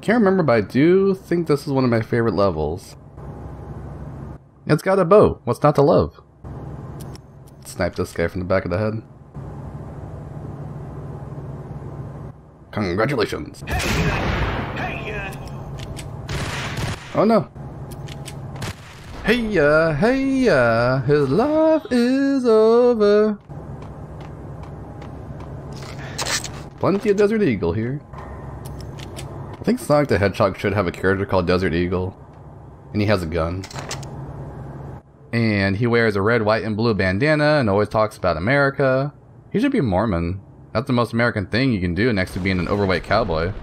Can't remember, but I do think this is one of my favorite levels. It's got a bow. What's not to love? Snipe this guy from the back of the head. Congratulations. Oh no. Hey, his life is over. Plenty of Desert Eagle here. I think Sonic the Hedgehog should have a character called Desert Eagle. And he has a gun. And he wears a red, white, and blue bandana and always talks about America. He should be Mormon. That's the most American thing you can do next to being an overweight cowboy.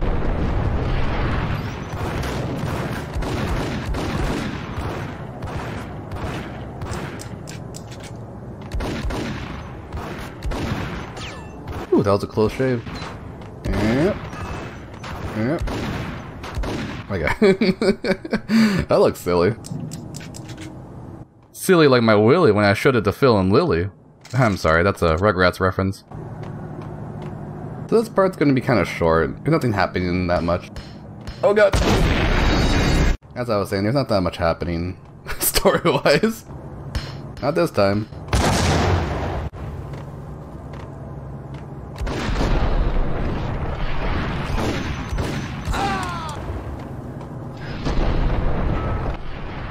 Ooh, that was a close shave. Yep. Yep. Okay. That looks silly. Silly like my willy when I showed it to Phil and Lily. I'm sorry, that's a Rugrats reference. So this part's gonna be kind of short. There's nothing happening that much. Oh god! As I was saying, there's not that much happening story-wise. Not this time.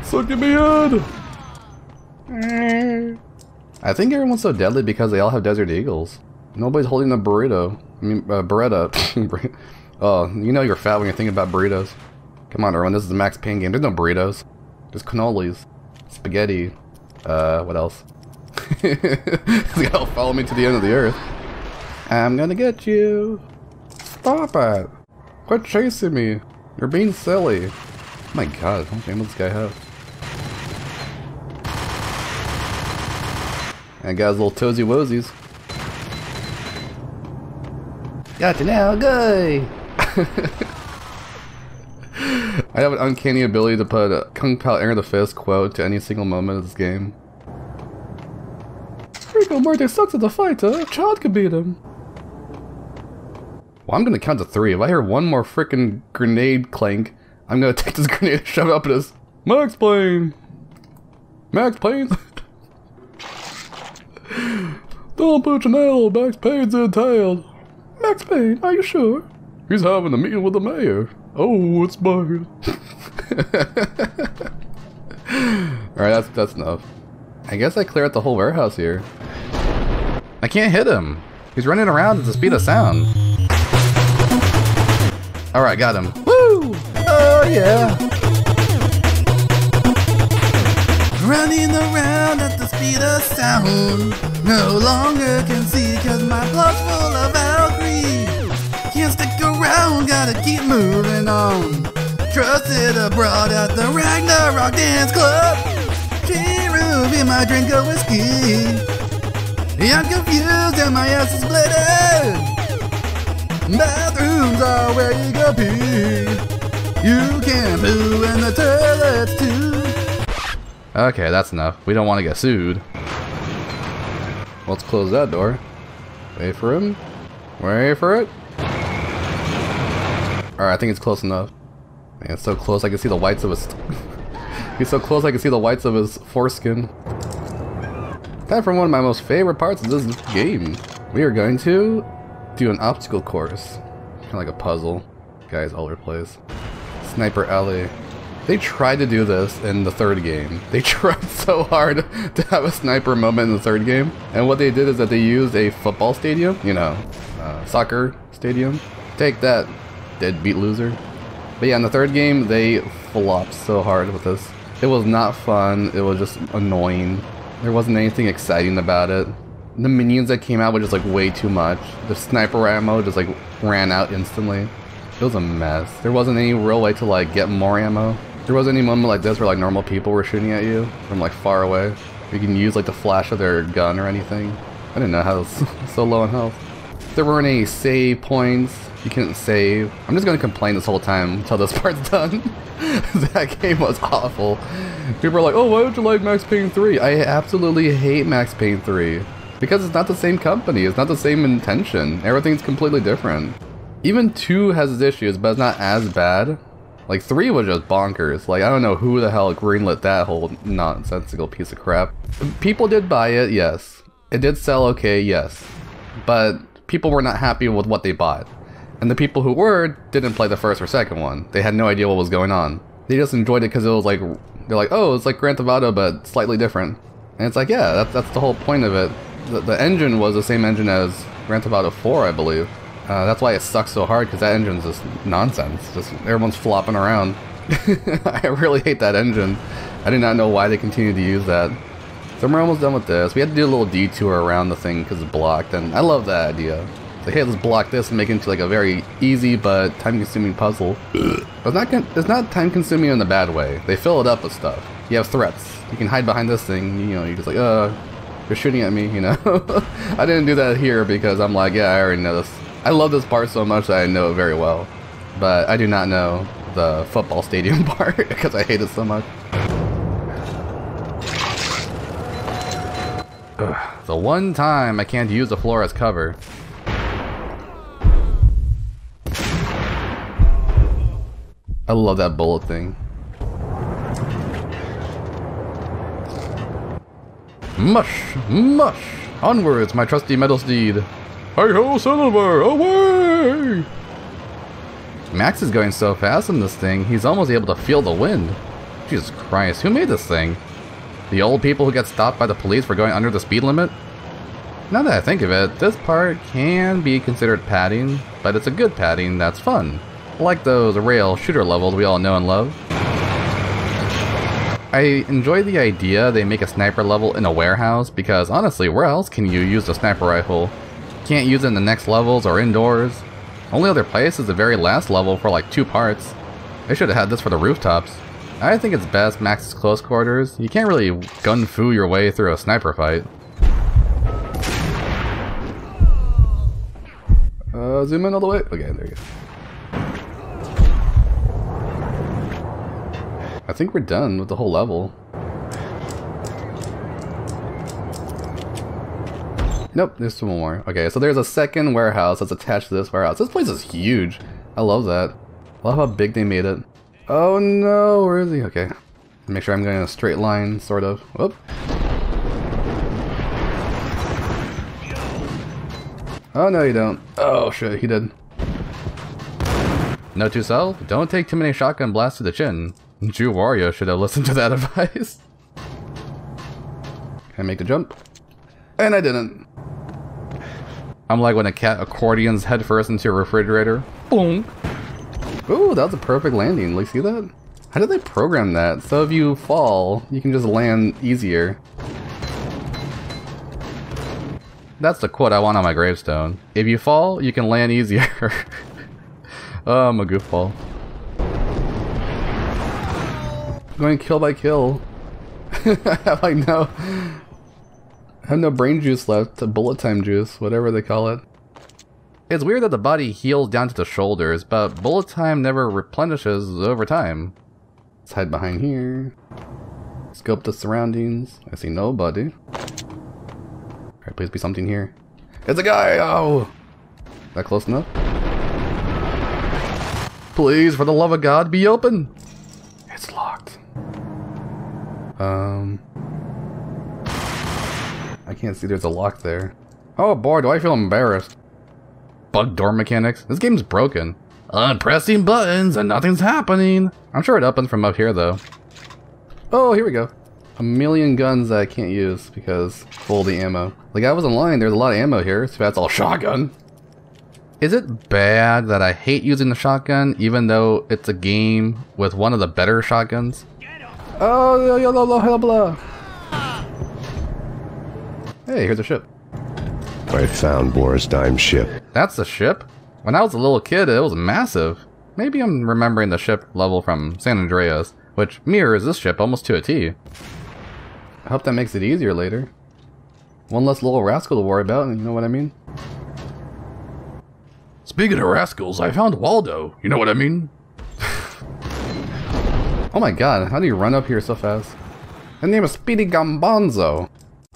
Suck at me head! I think everyone's so deadly because they all have Desert Eagles. Nobody's holding a burrito. I mean, Beretta. Oh, you know you're fat when you're thinking about burritos. Come on, everyone, this is the Max Payne game. There's no burritos. There's cannolis. Spaghetti. What else? Y'all follow me to the end of the earth. I'm gonna get you. Stop it. Quit chasing me. You're being silly. Oh my god, how much ammo does this guy have? And got his little toesy woesies. Gotcha now, guy! I have an uncanny ability to put a Kung Pao Enter the Fist quote to any single moment of this game. Rico Morty sucks at the fight, huh? Child could beat him. Well, I'm gonna count to 3. If I hear one more frickin' grenade clank, I'm gonna take this grenade and shove it up in his Max Payne! Max Payne? Don't put your nail, Max Payne's entailed. Max Payne, are you sure? He's having a meeting with the mayor. Oh, it's bad. Alright, that's enough. I guess I clear out the whole warehouse here. I can't hit him. He's running around at the speed of sound. Alright, got him. Woo! Oh yeah! Running around at the speed of sound. No longer can see cause my blood's full of Valkyrie. Can't stick around, gotta keep moving on. Trusted abroad at the Ragnarok Dance Club. Cherub in my drink of whiskey. I'm confused and my ass is bleeding. Bathrooms are where you go pee. You can poo in the toilets too. Okay, that's enough. We don't want to get sued. Let's close that door. Wait for him. Wait for it. Alright, I think it's close enough. Man, it's so close I can see the whites of his... He's so close I can see the whites of his foreskin. Time for one of my most favorite parts of this game. We are going to do an obstacle course. Kind of like a puzzle. Guys all over the place. Sniper Alley. They tried to do this in the third game. They tried so hard to have a sniper moment in the third game. And what they did is that they used a football stadium, you know, soccer stadium. Take that, deadbeat loser. But yeah, in the third game, they flopped so hard with this. It was not fun, it was just annoying. There wasn't anything exciting about it. The minions that came out were just like way too much. The sniper ammo just like ran out instantly. It was a mess. There wasn't any real way to like get more ammo. There wasn't any moment like this where like normal people were shooting at you from like far away. You can use like the flash of their gun or anything. I didn't know how it was so low on health. There weren't any save points. You couldn't save. I'm just gonna complain this whole time until this part's done. That game was awful. People are like, oh, why don't you like Max Payne 3? I absolutely hate Max Payne 3. Because it's not the same company. It's not the same intention. Everything's completely different. Even 2 has its issues, but it's not as bad. Like 3 was just bonkers. Like I don't know who the hell greenlit that whole nonsensical piece of crap. People did buy it, yes. It did sell okay, yes. But people were not happy with what they bought. And the people who were didn't play the first or second one. They had no idea what was going on. They just enjoyed it because it was like, they're like, oh, it's like Grand Theft Auto but slightly different. And it's like, yeah, that's the whole point of it. The engine was the same engine as Grand Theft Auto 4, I believe. That's why it sucks so hard, because that engine's just nonsense. Just everyone's flopping around. I really hate that engine. I do not know why they continue to use that. So we're almost done with this. We had to do a little detour around the thing because it's blocked, and I love that idea. It's like, hey, let's block this and make it into like a very easy but time-consuming puzzle. But it's not time-consuming in the bad way. They fill it up with stuff. You have threats. You can hide behind this thing. You know, you're just like, you're shooting at me. You know. I didn't do that here because I'm like, yeah, I already know this. I love this part so much that I know it very well, but I do not know the football stadium part because I hate it so much. Ugh. The one time I can't use the floor as cover. I love that bullet thing. Mush! Mush! Onwards, my trusty metal steed! Hi-ho, Silver! Away! Max is going so fast in this thing, he's almost able to feel the wind. Jesus Christ, who made this thing? The old people who get stopped by the police for going under the speed limit? Now that I think of it, this part can be considered padding, but it's a good padding that's fun. Like those rail shooter levels we all know and love. I enjoy the idea they make a sniper level in a warehouse, because honestly, where else can you use the sniper rifle? Can't use it in the next levels or indoors. Only other place is the very last level for like 2 parts. They should have had this for the rooftops. I think it's best Max's close quarters. You can't really gun-fu your way through a sniper fight. Zoom in all the way. Okay, there you go. I think we're done with the whole level. Nope, there's 2 more. Okay, so there's a second warehouse that's attached to this warehouse. This place is huge. I love that. I love how big they made it. Oh no, where is he? Okay. Make sure I'm going in a straight line, sort of. Whoop. Oh no, you don't. Oh shit, he did. Note to self, don't take too many shotgun blasts to the chin. Jew Wario should have listened to that advice. Can I make the jump? And I didn't. I'm like when a cat accordions headfirst into a refrigerator. Boom! Ooh, that was a perfect landing. Like, see that? How did they program that? So if you fall, you can just land easier. That's the quote I want on my gravestone. If you fall, you can land easier. Oh, I'm a goofball. I'm going kill by kill. I have like no... I have no brain juice left, bullet time juice, whatever they call it. It's weird that the body heals down to the shoulders, but bullet time never replenishes over time. Let's hide behind here. Scope the surroundings. I see nobody. Alright, please be something here. It's a guy! Oh! Is that close enough? Please, for the love of God, be open! It's locked. I can't see there's a lock there. Oh boy, do I feel embarrassed. Bug door mechanics? This game's broken. I'm pressing buttons and nothing's happening. I'm sure it opens from up here though. Oh, here we go. A million guns that I can't use because full the ammo. Like I was in line, there's a lot of ammo here, so that's all shotgun. Is it bad that I hate using the shotgun even though it's a game with one of the better shotguns? Oh, blah, blah. Hey, here's a ship. I found Boris Dime's ship. That's the ship? When I was a little kid, it was massive. Maybe I'm remembering the ship level from San Andreas, which mirrors this ship almost to a T. I hope that makes it easier later. One less little rascal to worry about, you know what I mean? Speaking of rascals, I found Waldo, you know what I mean? Oh my god, how do you run up here so fast? My name is Speedy Gambonzo.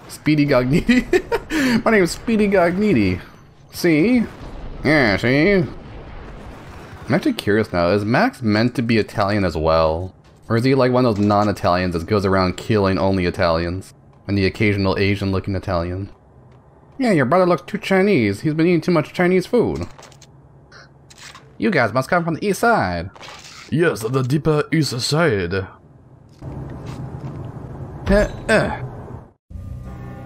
Speedy Gogniti? My name is Speedy Gogniti. See? Yeah, see? I'm actually curious now, is Max meant to be Italian as well? Or is he like one of those non-Italians that goes around killing only Italians? And the occasional Asian-looking Italian? Yeah, your brother looks too Chinese. He's been eating too much Chinese food. You guys must come from the east side. Yes, the deeper east side.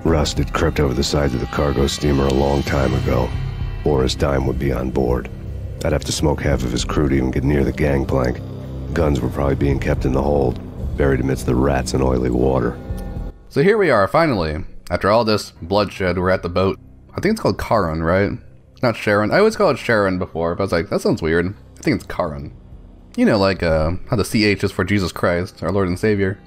Rust had crept over the sides of the cargo steamer a long time ago. Boris Dime would be on board. I'd have to smoke half of his crew to even get near the gangplank. Guns were probably being kept in the hold, buried amidst the rats and oily water. So here we are, finally. After all this bloodshed, we're at the boat. I think it's called Karan, right? Not Sharon. I always call it Sharon before, but I was like, that sounds weird. I think it's Karan. You know, like how the CH is for Jesus Christ, our Lord and Savior.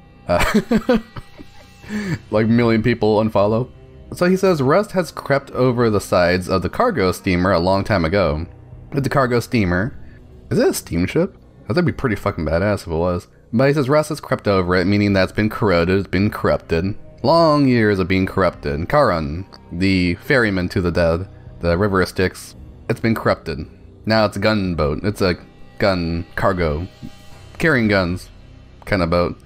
Like a million people unfollow. So he says, Rust has crept over the sides of the cargo steamer a long time ago. With the cargo steamer, is it a steamship? That'd be pretty fucking badass if it was. But he says Rust has crept over it, meaning that it's been corroded, it's been corrupted. Long years of being corrupted. Karan, the ferryman to the dead, the river of Styx, it's been corrupted. Now it's a gunboat. It's a gun cargo, carrying guns kind of boat.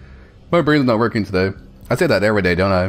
My brain's not working today. I say that every day, don't I?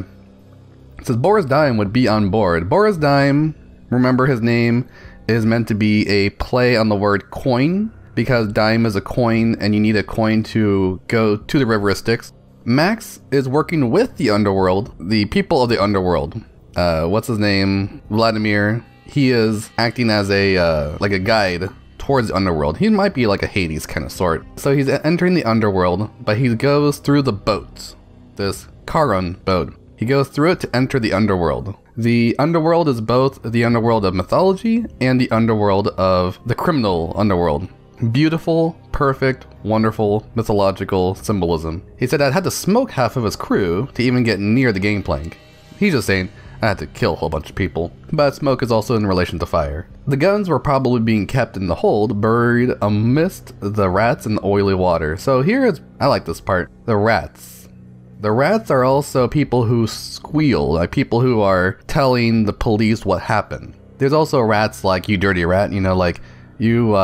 It says Boris Dime would be on board. Boris Dime, remember his name, is meant to be a play on the word coin, because dime is a coin and you need a coin to go to the river of Styx. Max is working with the underworld, the people of the underworld. What's his name? Vladimir. He is acting as a like a guide towards the underworld. He might be like a Hades kind of sort. So he's entering the underworld, but he goes through the boat. This Karan boat. He goes through it to enter the underworld. The underworld is both the underworld of mythology and the underworld of the criminal underworld. Beautiful, perfect, wonderful, mythological symbolism. He said I'd had to smoke half of his crew to even get near the gangplank. He's just saying, I had to kill a whole bunch of people. But smoke is also in relation to fire. The guns were probably being kept in the hold, buried amidst the rats and the oily water. So here is, I like this part, the rats. The rats are also people who squeal, like people who are telling the police what happened. There's also rats like you dirty rat, you know, like you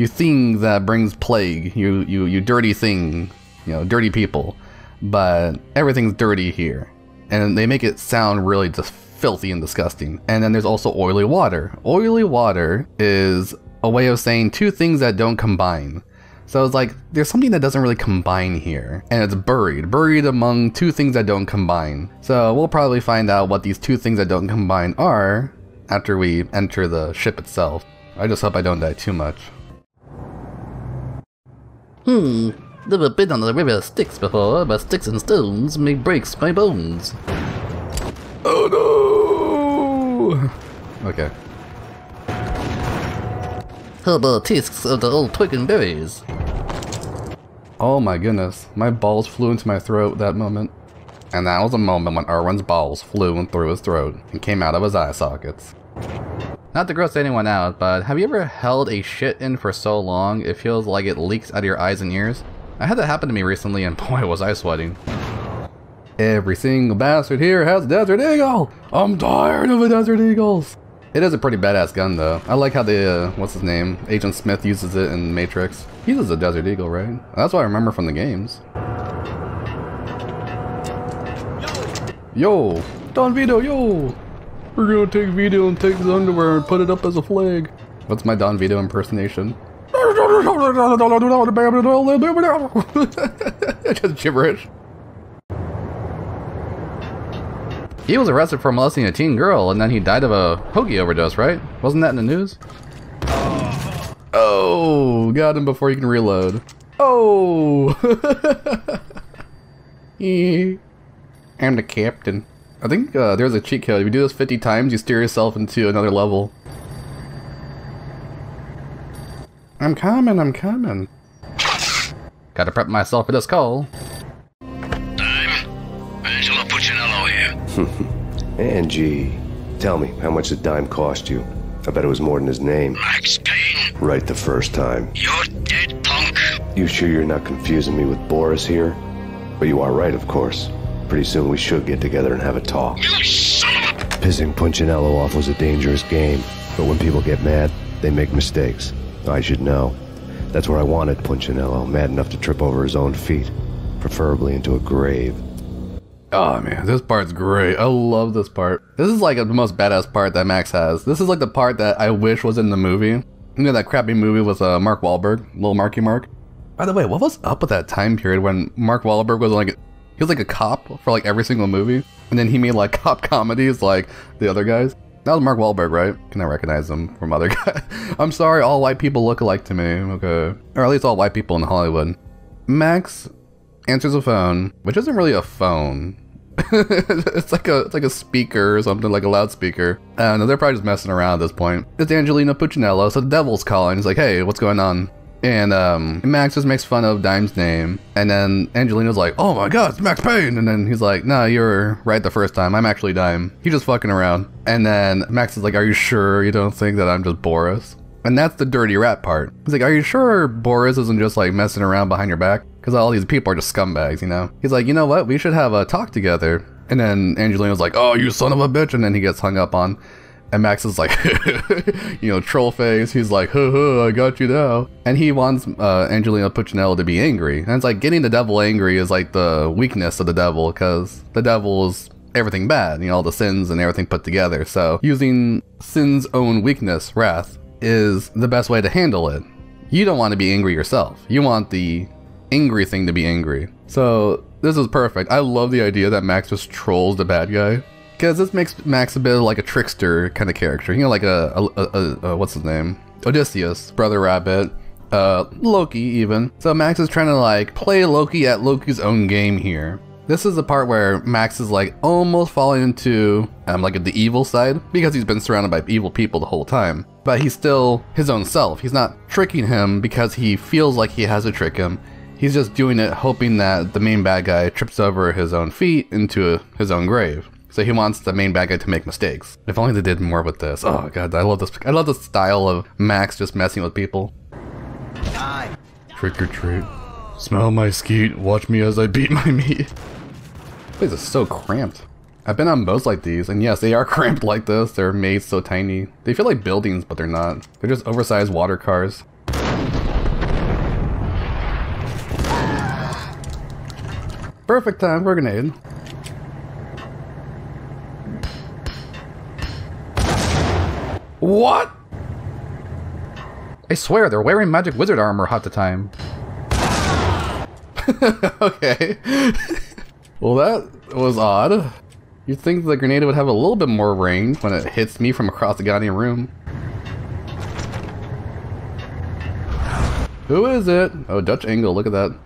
thing that brings plague, you dirty thing, you know, dirty people. But everything's dirty here. And they make it sound really just filthy and disgusting. And then there's also oily water. Oily water is a way of saying two things that don't combine. So it's like, there's something that doesn't really combine here, and it's buried among two things that don't combine. So we'll probably find out what these two things that don't combine are after we enter the ship itself. I just hope I don't die too much. Never been on the river Styx before, but sticks and stones may breaks my bones. Oh no! Okay. Herbal tastes of the old twig and berries. Oh my goodness, my balls flew into my throat that moment. And that was a moment when Erwin's balls flew in through his throat and came out of his eye sockets. Not to gross anyone out, but have you ever held a shit in for so long it feels like it leaks out of your eyes and ears? I had that happen to me recently and boy was I sweating. Every single bastard here has a Desert Eagle! I'm tired of the Desert Eagles! It is a pretty badass gun though. I like how the, what's his name? Agent Smith uses it in Matrix. He uses a Desert Eagle, right? That's what I remember from the games. Yo! Don Vito, yo! We're gonna take Vito and take his underwear and put it up as a flag. What's my Don Vito impersonation? Just gibberish. He was arrested for molesting a teen girl, and then he died of a hoagie overdose, right? Wasn't that in the news? Oh, got him before he can reload. Oh! I'm the captain. I think there's a cheat code. If you do this 50 times, you steer yourself into another level. I'm coming, I'm coming. Gotta prep myself for this call. Angie, tell me, how much did Dime cost you? I bet it was more than his name. Max Payne. Right the first time. You're dead, punk. You sure you're not confusing me with Boris here? But you are right, of course. Pretty soon we should get together and have a talk. You son of a... Pissing Punchinello off was a dangerous game, but when people get mad, they make mistakes. I should know. That's where I wanted Punchinello, mad enough to trip over his own feet, preferably into a grave. Oh man, this part's great. I love this part. This is like the most badass part that Max has. This is like the part that I wish was in the movie. You know that crappy movie with Mark Wahlberg, little Marky Mark? By the way, what was up with that time period when Mark Wahlberg was like, he was like a cop for like every single movie, and then he made like cop comedies like the other guys? That was Mark Wahlberg, right? Can I recognize him from other guys? I'm sorry, all white people look alike to me, okay. Or at least all white people in Hollywood. Max answers a phone, which isn't really a phone. it's like a speaker or something, like a loudspeaker. I don't know, they're probably just messing around at this point. It's Angelina Puccinello, so the devil's calling. He's like, hey, what's going on? And Max just makes fun of Dime's name. And then Angelina's like, oh my god, it's Max Payne. And then he's like, nah, you're right the first time. I'm actually Dime. He's just fucking around. And then Max is like, are you sure you don't think that I'm just Boris? And that's the dirty rat part. He's like, are you sure Boris isn't just like messing around behind your back? Because all these people are just scumbags, you know? He's like, you know what? We should have a talk together. And then Angelina's like, oh, you son of a bitch. And then he gets hung up on. And Max is like, you know, troll face. He's like, I got you now. And he wants Angelina Puccinello to be angry. And it's like getting the devil angry is like the weakness of the devil, because the devil is everything bad, you know, all the sins and everything put together. So using sin's own weakness, wrath, is the best way to handle it. You don't want to be angry yourself. You want the angry thing to be angry. So this is perfect. I love the idea that Max just trolls the bad guy, because this makes Max a bit like a trickster kind of character. You know, like a what's his name? Odysseus, Brother Rabbit, Loki even. So Max is trying to like play Loki at Loki's own game here. This is the part where Max is like almost falling into like the evil side, because he's been surrounded by evil people the whole time. But he's still his own self. He's not tricking him because he feels like he has to trick him. He's just doing it hoping that the main bad guy trips over his own feet into his own grave. So he wants the main bad guy to make mistakes. If only they did more with this. Oh god, I love this. I love the style of Max just messing with people. Trick or treat. Smell my skeet. Watch me as I beat my meat. This place is so cramped. I've been on boats like these, and yes, they are cramped like this. They're made so tiny. They feel like buildings, but they're not. They're just oversized water cars. Perfect time for a grenade. What? I swear, they're wearing magic wizard armor half the time. Okay. Well, that was odd. You'd think the grenade would have a little bit more range when it hits me from across the goddamn room. Who is it? Oh, Dutch angle, look at that.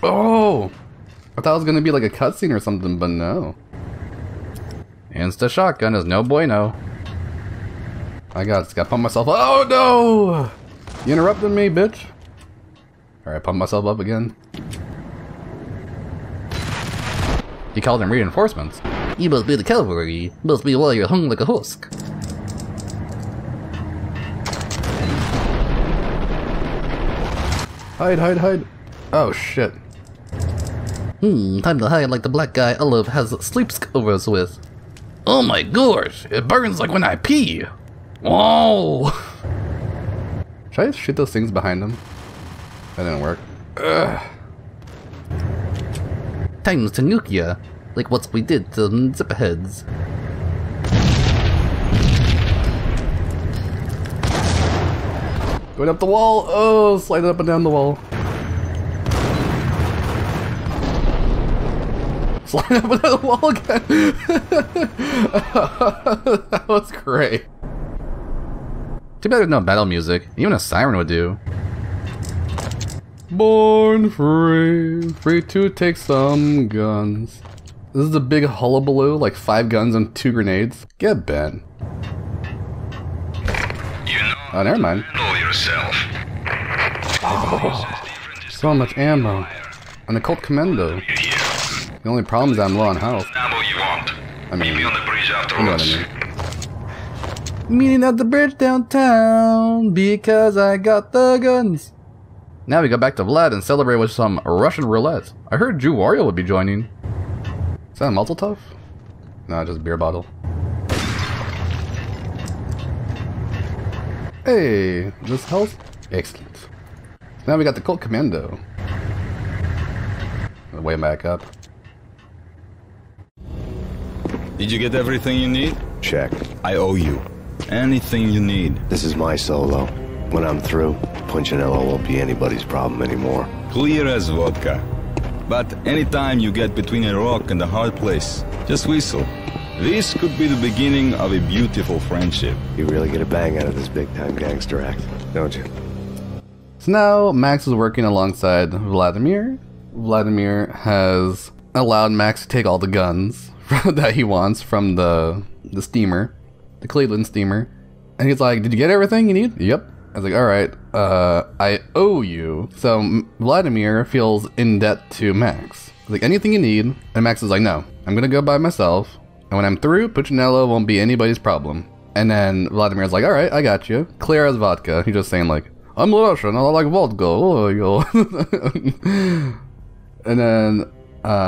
Oh! I thought it was gonna be like a cutscene or something, but no. Insta shotgun is no bueno. I gotta pump myself up. Oh no! You interrupted me, bitch. Alright, pump myself up again. He called them reinforcements. You must be the cavalry. Must be why you're hung like a husk. Hide, hide, hide. Oh shit. Time to hide like the black guy Olive has sleepovers with. Oh my gosh, it burns like when I pee. Whoa! Should I shoot those things behind him? That didn't work. Ugh. Times to nuke ya, like what we did to them zipperheads. Going up the wall! Oh, slide up and down the wall. Slide up and down the wall again! That was great. Too bad there's no battle music. Even a siren would do. Born free, free to take some guns. This is a big hullabaloo, like 5 guns and 2 grenades. Get bent. Oh, never mind. Oh, so much ammo. An occult commando. The only problem is that I'm low on health. I mean, you know what I mean. Meeting at the bridge downtown because I got the guns. Now we go back to Vlad and celebrate with some Russian roulette. I heard Jew Wario would be joining. Is that a Molotov? No, just a beer bottle. Hey, this health? Excellent. Now we got the Colt Commando. Way back up. Did you get everything you need? Check. I owe you. Anything you need. This is my solo. When I'm through, Punchinello won't be anybody's problem anymore. Clear as vodka. But anytime you get between a rock and a hard place, just whistle. This could be the beginning of a beautiful friendship. You really get a bang out of this big-time gangster act, don't you? So now Max is working alongside Vladimir. Vladimir has allowed Max to take all the guns that he wants from the steamer, the Cleveland steamer. And he's like, did you get everything you need? Yep. I was like, alright, I owe you. So Vladimir feels in debt to Max. He's like, anything you need? And Max is like, no, I'm gonna go by myself. And when I'm through, Punchinello won't be anybody's problem. And then Vladimir's like, alright, I got you. Clear as vodka. He's just saying like, I'm Russian, I like vodka. Oh, yo. And then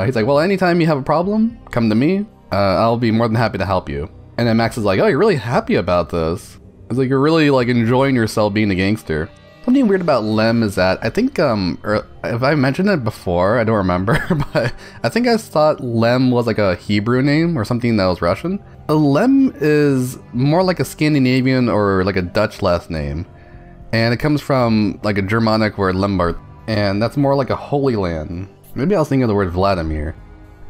he's like, well, anytime you have a problem, come to me. I'll be more than happy to help you. And then Max is like, oh, you're really happy about this. It's like, you're really like enjoying yourself being a gangster. Something weird about Lem is that I think, if I mentioned it before, I don't remember, but I think I thought Lem was like a Hebrew name or something that was Russian. Lem is more like a Scandinavian or like a Dutch last name. And it comes from like a Germanic word Lembart, and that's more like a holy land. Maybe I was thinking of the word Vladimir.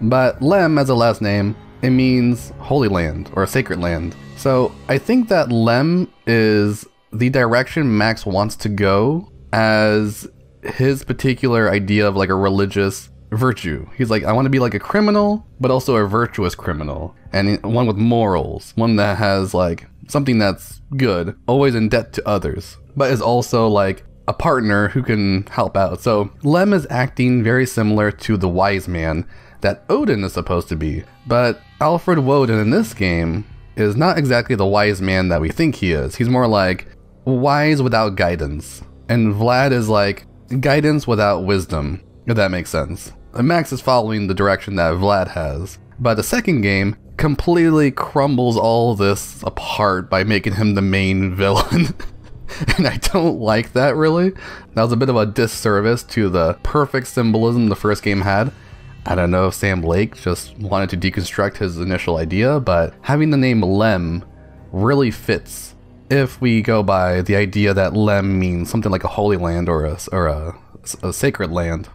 But Lem as a last name, it means holy land or sacred land. So I think that Lem is the direction Max wants to go as his particular idea of like a religious virtue. He's like, I want to be like a criminal, but also a virtuous criminal. And one with morals. One that has like something that's good, always in debt to others, but is also like a partner who can help out. So Lem is acting very similar to the wise man that Woden is supposed to be. But Alfred Woden in this game is not exactly the wise man that we think he is. He's more like wise without guidance. And Vlad is like guidance without wisdom, if that makes sense. And Max is following the direction that Vlad has. But the second game completely crumbles all this apart by making him the main villain. And I don't like that, really. That was a bit of a disservice to the perfect symbolism the first game had. I don't know if Sam Lake just wanted to deconstruct his initial idea, but having the name Lem really fits if we go by the idea that Lem means something like a holy land or a sacred land.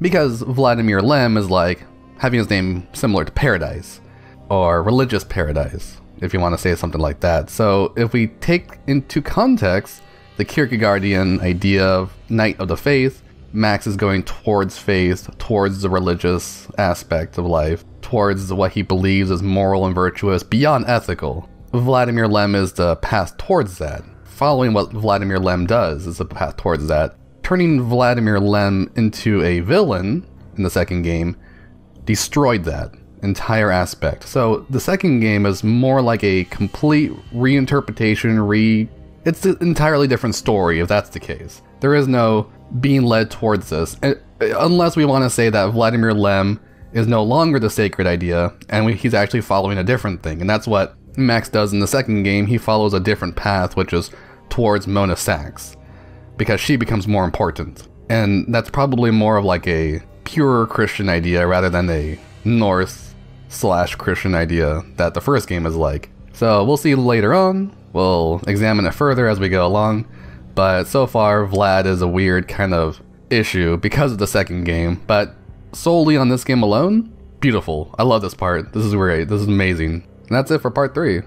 Because Vladimir Lem is like having his name similar to paradise, or religious paradise, if you want to say something like that. So if we take into context the Kierkegaardian idea of Knight of the Faith, Max is going towards faith, towards the religious aspect of life, towards what he believes is moral and virtuous, beyond ethical. Vladimir Lem is the path towards that. Following what Vladimir Lem does is the path towards that. Turning Vladimir Lem into a villain in the second game destroyed that entire aspect. So the second game is more like a complete reinterpretation, it's an entirely different story if that's the case. There is no being led towards this, unless we want to say that Vladimir Lem is no longer the sacred idea and he's actually following a different thing. And that's what Max does in the second game. He follows a different path, which is towards Mona Sachs, because she becomes more important. And that's probably more of like a pure Christian idea rather than a Norse/Christian idea that the first game is like. So we'll see later on. We'll examine it further as we go along. But so far, Vlad is a weird kind of issue because of the second game. But solely on this game alone, beautiful. I love this part. This is great. This is amazing. And that's it for part 3.